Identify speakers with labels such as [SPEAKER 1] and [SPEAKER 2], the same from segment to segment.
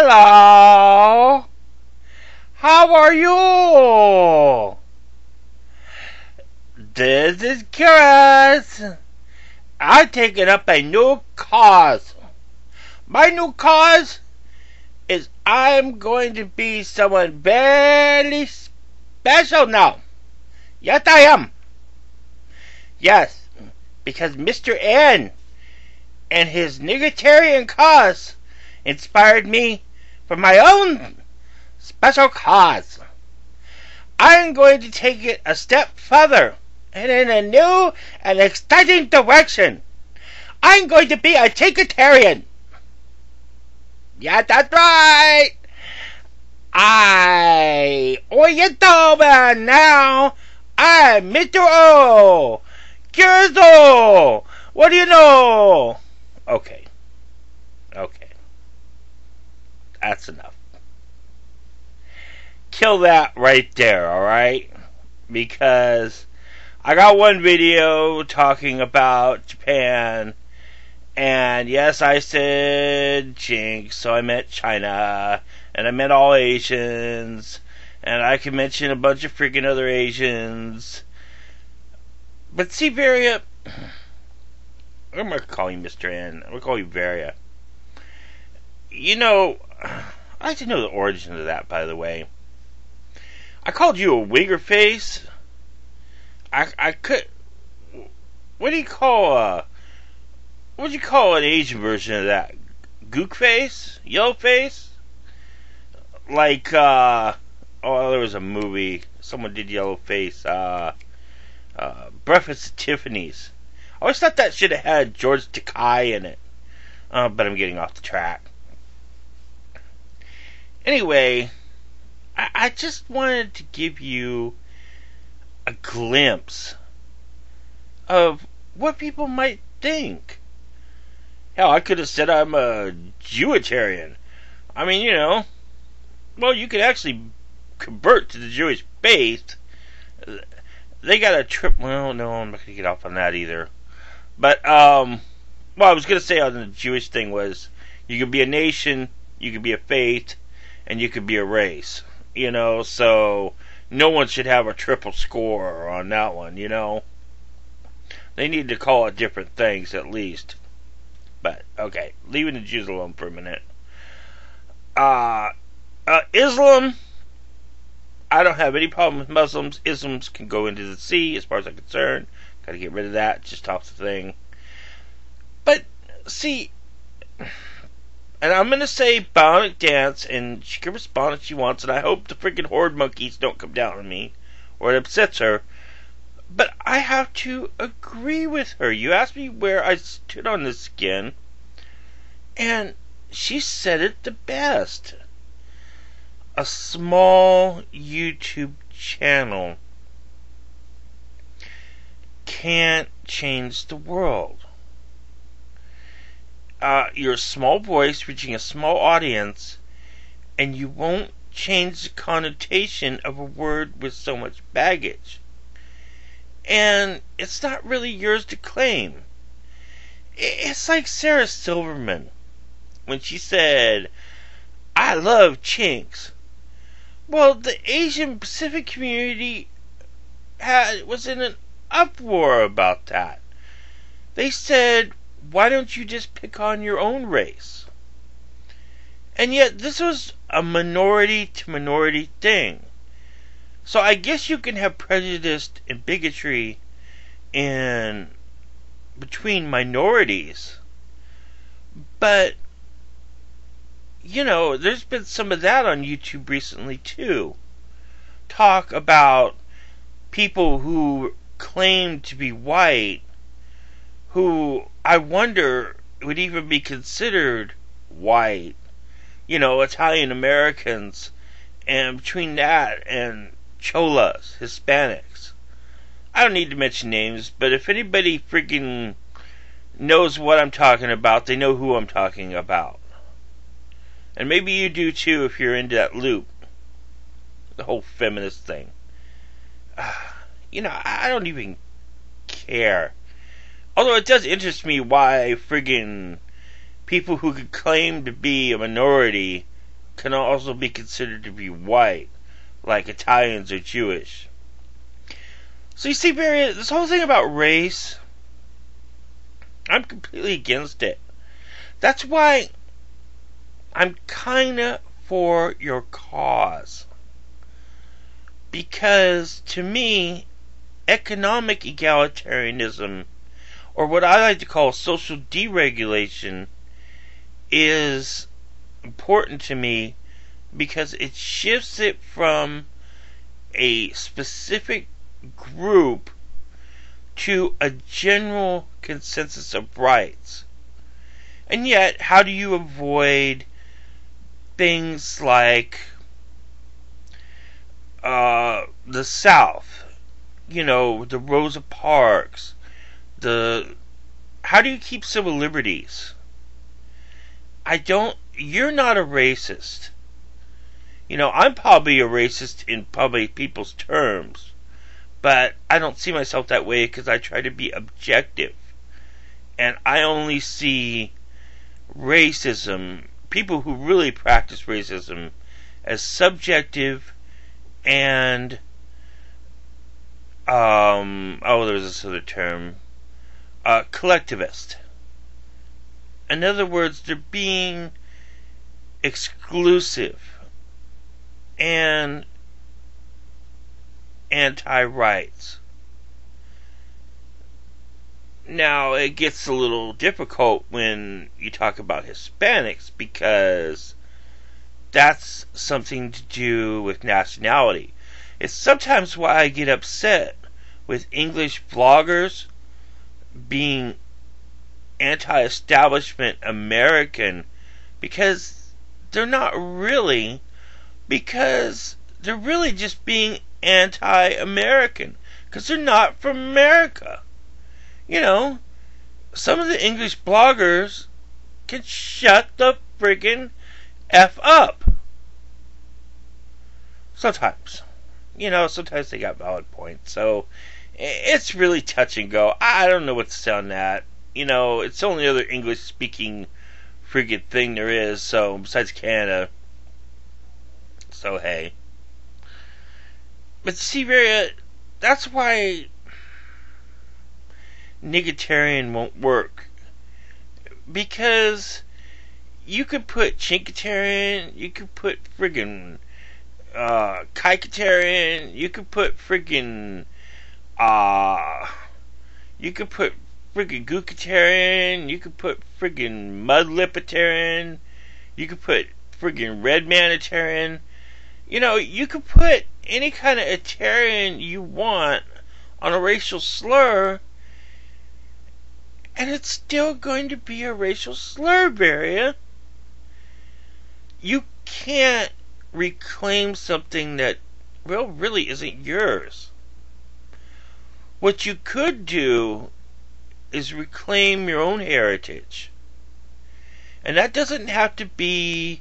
[SPEAKER 1] Hello! How are you? This is Curious. I'm taking up a new cause. My new cause is I'm going to be someone very special now. Yes, I am. Yes, because Mr. N and his niggetarian cause inspired me for my own special cause. I'm going to take it a step further and in a new and exciting direction. I'm going to be a Jinkitarian. Yeah, that's right. Man, now I'm Mr. O. Curzo. What do you know? Okay. That's enough. Kill that right there, alright? Because I got one video talking about Japan, and yes, I said Jinx, so I meant China, and I meant all Asians, and I can mention a bunch of freaking other Asians. But see, Varia, I'm going to call you Mr. N. I'm going to call you Varia. You know, I'd like to know the origin of that, by the way. I called you a wigger face. I could. What do you call an Asian version of that? Gook face? Yellow face? Like, there was a movie. Someone did yellow face. Breakfast at Tiffany's. I always thought that should have had George Takei in it. But I'm getting off the track. Anyway, I just wanted to give you a glimpse of what people might think. Hell, I could have said I'm a Jewitarian. I mean, well, you could actually convert to the Jewish faith. They got a trip. Well, no, I'm not going to get off on that either. But, I was going to say on the Jewish thing was, you could be a nation, you could be a faith, and you could be a race. So no one should have a triple score on that one, They need to call it different things at least. But, okay, leaving the Jews alone for a minute. Islam, I don't have any problem with Muslims. Isms can go into the sea as far as I'm concerned. Gotta get rid of that, just off the thing. But, see, and I'm gonna say Bionic Dance, and she can respond if she wants, and I hope the freaking horde monkeys don't come down on me, or it upsets her. But I have to agree with her. You asked me where I stood on this again, and she said it the best. A small YouTube channel can't change the world. You're a small voice reaching a small audience, and you won't change the connotation of a word with so much baggage. And it's not really yours to claim. It's like Sarah Silverman when she said, I love chinks. Well, the Asian Pacific community was in an uproar about that. They said, why don't you just pick on your own race? And yet this was a minority to minority thing. So I guess you can have prejudice and bigotry in between minorities. But, there's been some of that on YouTube recently too. Talk about people who claim to be white, who I wonder would even be considered white. Italian Americans, and between that and Cholas, Hispanics. I don't need to mention names, but if anybody freaking knows what I'm talking about, they know who I'm talking about. And maybe you do too if you're into that loop. The whole feminist thing. I don't even care. Although it does interest me why friggin' people who could claim to be a minority can also be considered to be white, like Italians or Jewish. So you see, Barry, this whole thing about race, I'm completely against it. That's why I'm kinda for your cause. Because, to me, economic egalitarianism, or what I like to call social deregulation, is important to me because it shifts it from a specific group to a general consensus of rights. And yet, how do you avoid things like the South, the Rosa Parks, how do you keep civil liberties? You're not a racist. I'm probably a racist in probably people's terms, but I don't see myself that way because I try to be objective. And I only see racism, people who really practice racism, as subjective and there's this other term, collectivist. In other words, they're being exclusive and anti-rights. Now, it gets a little difficult when you talk about Hispanics because that's something to do with nationality. It's sometimes why I get upset with English bloggers being anti-establishment American because they're not really, because they're really just being anti-American because they're not from America. Some of the English bloggers can shut the friggin' F up. Sometimes. Sometimes they got valid points. So, it's really touch and go. I don't know what to say on that. It's the only other English-speaking friggin' thing there is, so, besides Canada. So, hey. But see, that's why Niggetarian won't work. Because you could put Chinkatarian, you could put friggin' Kikatarian, you could put friggin' you could put friggin' Gookatarian, you could put friggin' Mudlipatarian, you could put friggin' Redmanitarian. You could put any kind of Atarian you want on a racial slur, and it's still going to be a racial slur, Barry. You can't reclaim something that really isn't yours. What you could do is reclaim your own heritage. And that doesn't have to be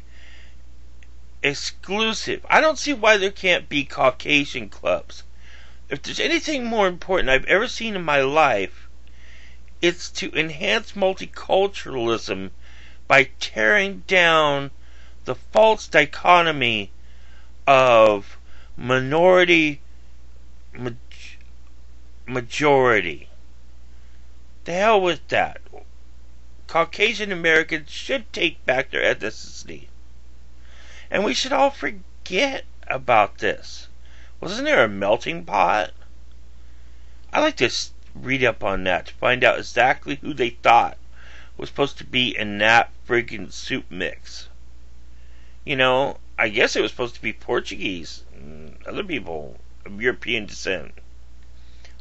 [SPEAKER 1] exclusive. I don't see why there can't be Caucasian clubs. If there's anything more important I've ever seen in my life, it's to enhance multiculturalism by tearing down the false dichotomy of minority majority. The hell with that. Caucasian Americans should take back their ethnicity. And we should all forget about this. Wasn't there a melting pot? I like to read up on that to find out exactly who they thought was supposed to be in that friggin' soup mix. I guess it was supposed to be Portuguese and other people of European descent.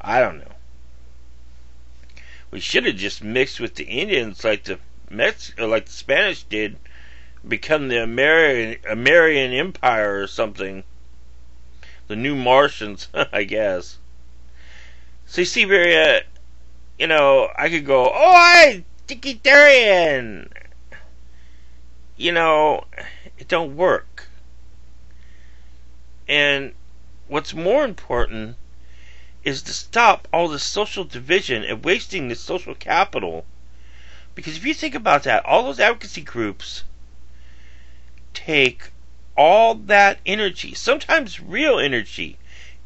[SPEAKER 1] I don't know. We should have just mixed with the Indians like the Spanish did, become the American Empire or something. The New Martians, I guess. So you see, I could go, oh, I Vegetarian. It don't work. And what's more important is to stop all this social division and wasting the social capital. Because if you think about that, all those advocacy groups take all that energy, sometimes real energy,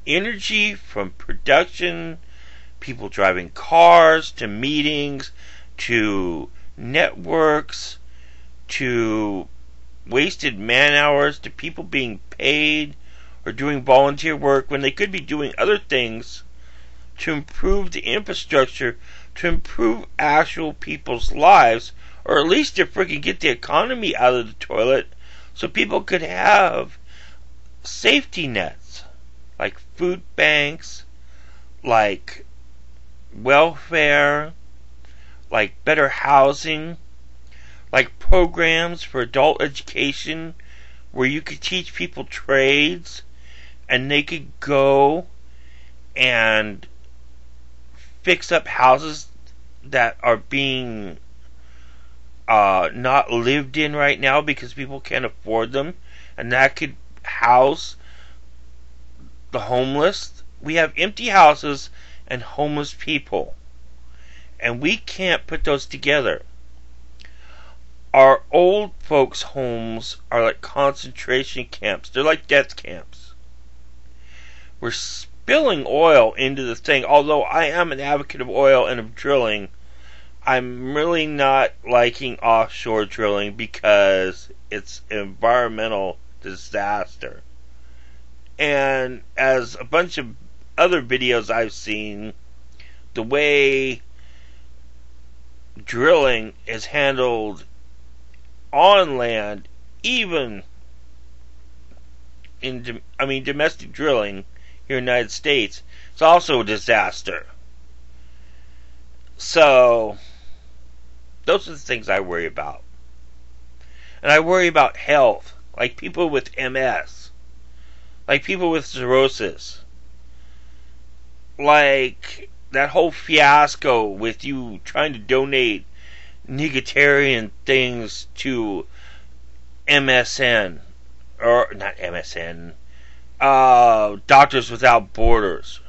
[SPEAKER 1] energy from production, people driving cars, to meetings, to networks, to wasted man hours, to people being paid or doing volunteer work when they could be doing other things to improve the infrastructure, to improve actual people's lives, or at least to freaking get the economy out of the toilet so people could have safety nets like food banks, like welfare, like better housing, like programs for adult education where you could teach people trades and they could go and fix up houses that are being not lived in right now because people can't afford them, and that could house the homeless. We have empty houses and homeless people, and we can't put those together. Our old folks' homes are like concentration camps. They're like death camps. We're spilling oil into the thing. Although I am an advocate of oil and of drilling, I'm really not liking offshore drilling because it's an environmental disaster. And as a bunch of other videos I've seen, the way drilling is handled on land, even in domestic drilling here in the United States, it's also a disaster. So those are the things I worry about. And I worry about health, like people with MS, like people with cirrhosis, like that whole fiasco with you trying to donate nigitarian things to MSN, or not MSN, Doctors Without Borders,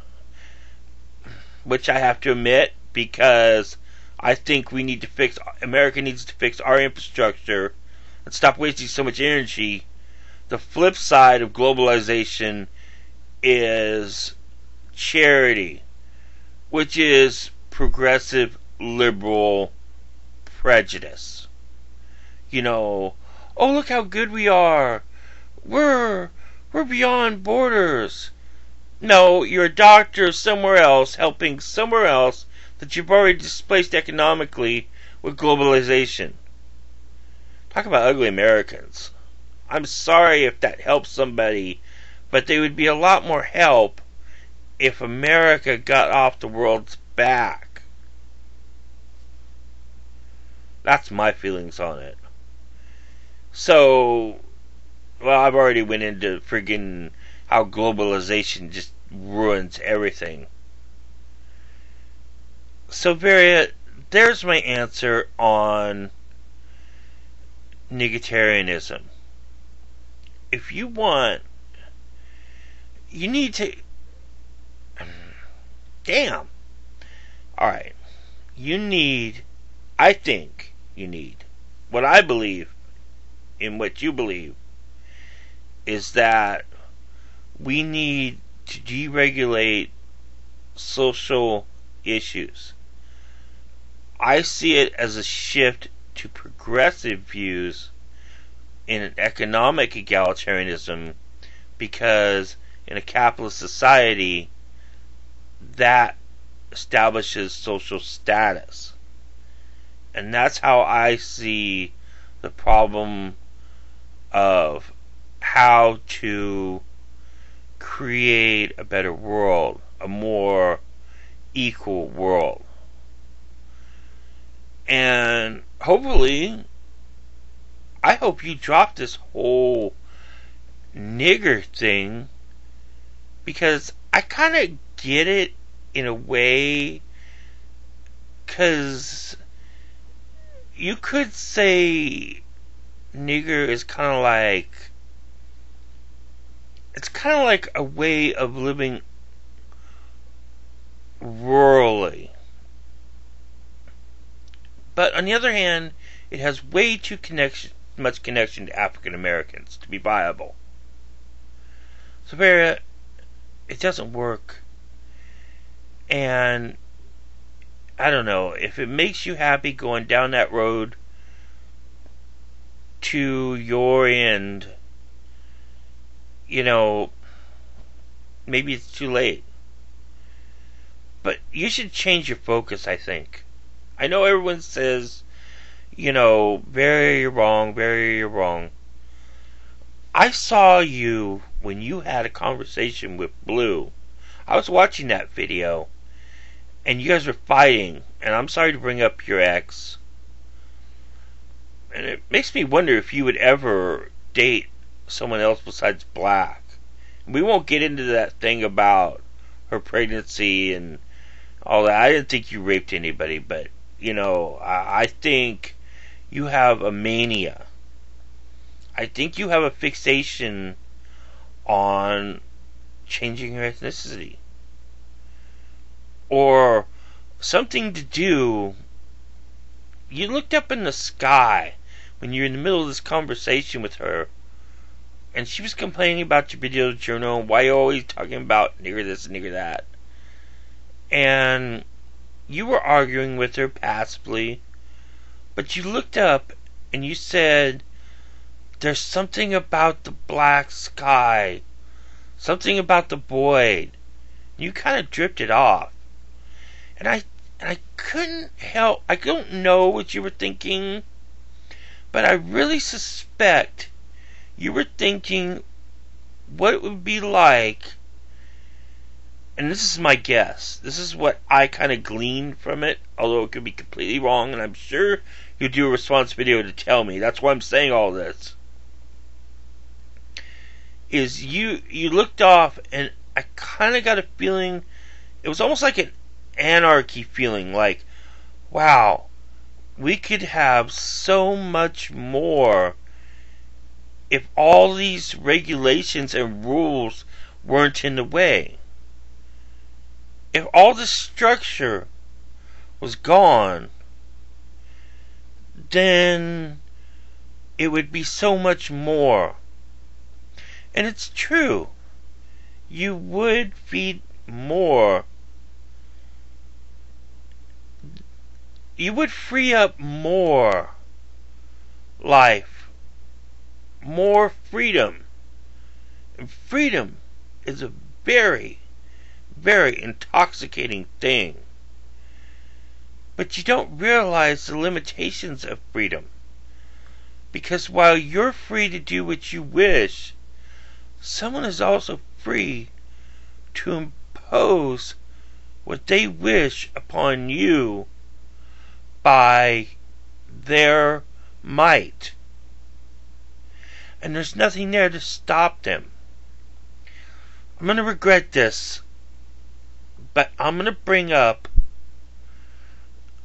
[SPEAKER 1] which I have to admit, because I think America needs to fix our infrastructure and stop wasting so much energy. The flip side of globalization is charity, which is progressive liberal prejudice. Oh, look how good we are. We're beyond borders. No, you're a doctor somewhere else, helping somewhere else that you've already displaced economically with globalization. Talk about ugly Americans. I'm sorry if that helps somebody, but they would be a lot more help if America got off the world's back. That's my feelings on it. So, well, I've already went into friggin' how globalization just ruins everything. So, there's my answer on nigitarianism. If you want, you need to... Damn. Alright. I think you need, what I believe in what you believe, is that we need to deregulate social issues. I see it as a shift to progressive views in an economic egalitarianism, because in a capitalist society that establishes social status. And that's how I see the problem of how to create a better world, a more equal world. And hopefully, I hope you drop this whole nigger thing, because I kind of get it in a way, because you could say nigger is kind of like, it's kind of like a way of living rurally. But on the other hand, it has way too much connection to African Americans to be viable. So, Vera, it doesn't work. And I don't know, if it makes you happy going down that road to your end, you know, maybe it's too late. But you should change your focus, I think. I know everyone says, you know, very wrong, very wrong. I saw you when you had a conversation with Blue. I was watching that video, and you guys were fighting, and I'm sorry to bring up your ex. And it makes me wonder if you would ever date someone else besides Black. We won't get into that thing about her pregnancy and all that. I didn't think you raped anybody, but, you know, I think you have a mania. I think you have a fixation on changing your ethnicity. Or something to do. You looked up in the sky when you were in the middle of this conversation with her, and she was complaining about your video journal and why you're always talking about nigger this and nigger that. And you were arguing with her passively, but you looked up and you said, there's something about the black sky, something about the void. You kind of drifted off. And I couldn't help, I don't know what you were thinking, but I really suspect you were thinking what it would be like, and this is my guess, this is what I kind of gleaned from it, although it could be completely wrong, and I'm sure you'll do a response video to tell me, that's why I'm saying all this, is you looked off, and I kind of got a feeling, it was almost like an anarchy feeling, like, wow, we could have so much more if all these regulations and rules weren't in the way. If all the structure was gone, then it would be so much more. And it's true. You would feed more. You would free up more life, more freedom. And freedom is a very, very intoxicating thing. But you don't realize the limitations of freedom. Because while you're free to do what you wish, someone is also free to impose what they wish upon you by their might. And there's nothing there to stop them. I'm going to regret this, but I'm going to bring up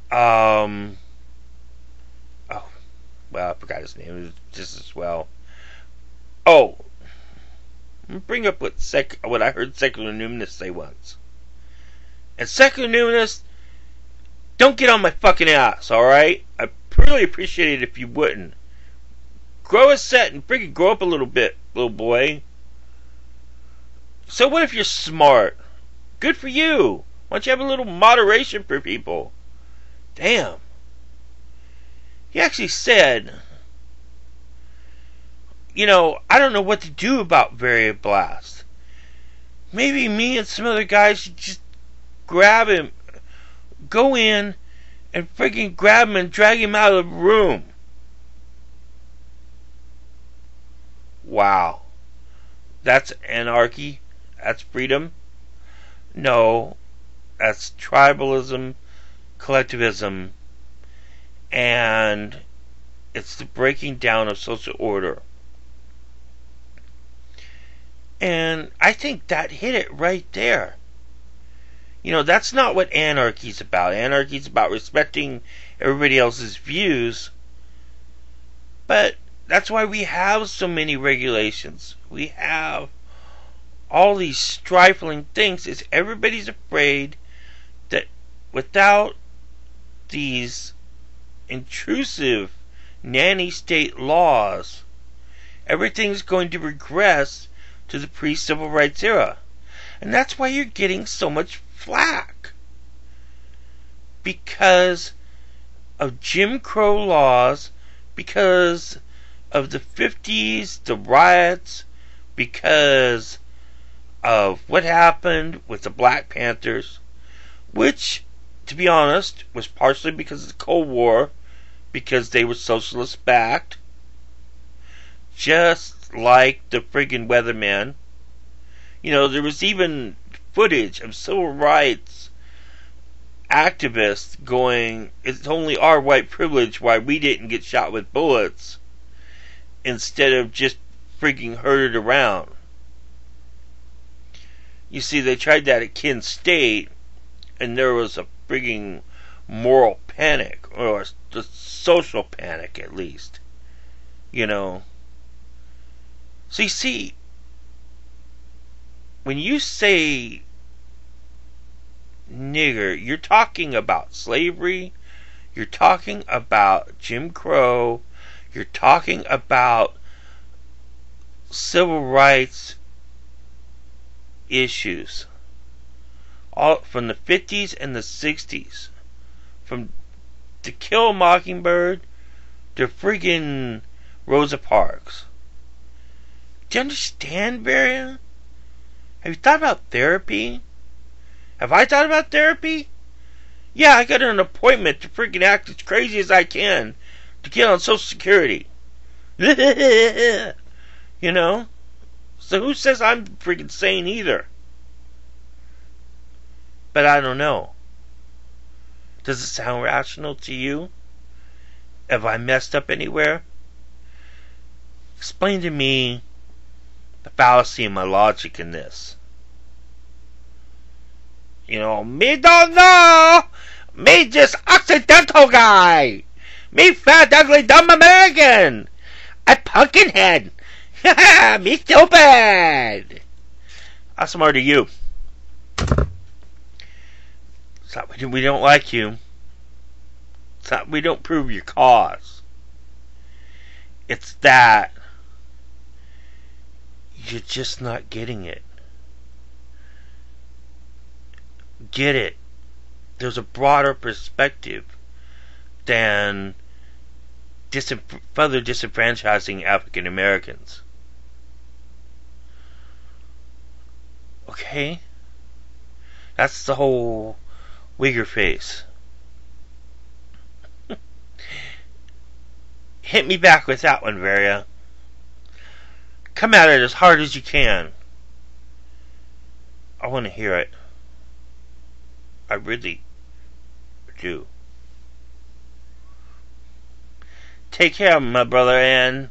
[SPEAKER 1] oh, well, I forgot his name. It was just as well. Oh, I'm going to bring up what I heard Secular Numinous say once. And Secular Numinous, don't get on my fucking ass, alright? I'd really appreciate it if you wouldn't. Grow a set and freaking grow up a little bit, little boy. So what if you're smart? Good for you. Why don't you have a little moderation for people? Damn. He actually said, you know, I don't know what to do about variablast. Maybe me and some other guys should just grab him, go in and freaking grab him and drag him out of the room. Wow. That's anarchy? That's freedom? No. That's tribalism, collectivism, and it's the breaking down of social order. And I think that hit it right there. You know, that's not what anarchy's about. Anarchy's about respecting everybody else's views. But that's why we have so many regulations. We have all these stifling things. Is everybody's afraid that without these intrusive nanny state laws, everything's going to regress to the pre-civil rights era. And that's why you're getting so much flack. Because of Jim Crow laws, because of the 50s, the riots, because of what happened with the Black Panthers, which, to be honest, was partially because of the Cold War, because they were socialist backed, just like the friggin' weatherman. You know, there was even footage of civil rights activists going, it's only our white privilege why we didn't get shot with bullets instead of just freaking herded around. You see, they tried that at Kent State, and there was a frigging moral panic, or the social panic at least. You know. So you see, when you say nigger, you're talking about slavery, you're talking about Jim Crow, you're talking about civil rights issues, all from the 50s and the 60s, from To Kill a Mockingbird to friggin' Rosa Parks. Do you understand, Varian? Have you thought about therapy? Have I thought about therapy? Yeah, I got an appointment to freaking act as crazy as I can to get on Social Security. You know? So who says I'm freaking sane either? But I don't know. Does it sound rational to you? Have I messed up anywhere? Explain to me the fallacy in my logic in this. You know, me don't know! Me just Occidental guy! Me fat, ugly, dumb American! A pumpkinhead! Me stupid! How smart are you? It's not we don't like you. It's not we don't prove your cause. It's that you're just not getting it. Get it. There's a broader perspective than further disenfranchising African Americans. Okay? That's the whole wigger face. Hit me back with that one, Varia. Come at it as hard as you can. I want to hear it. I really do. Take care, my brother, and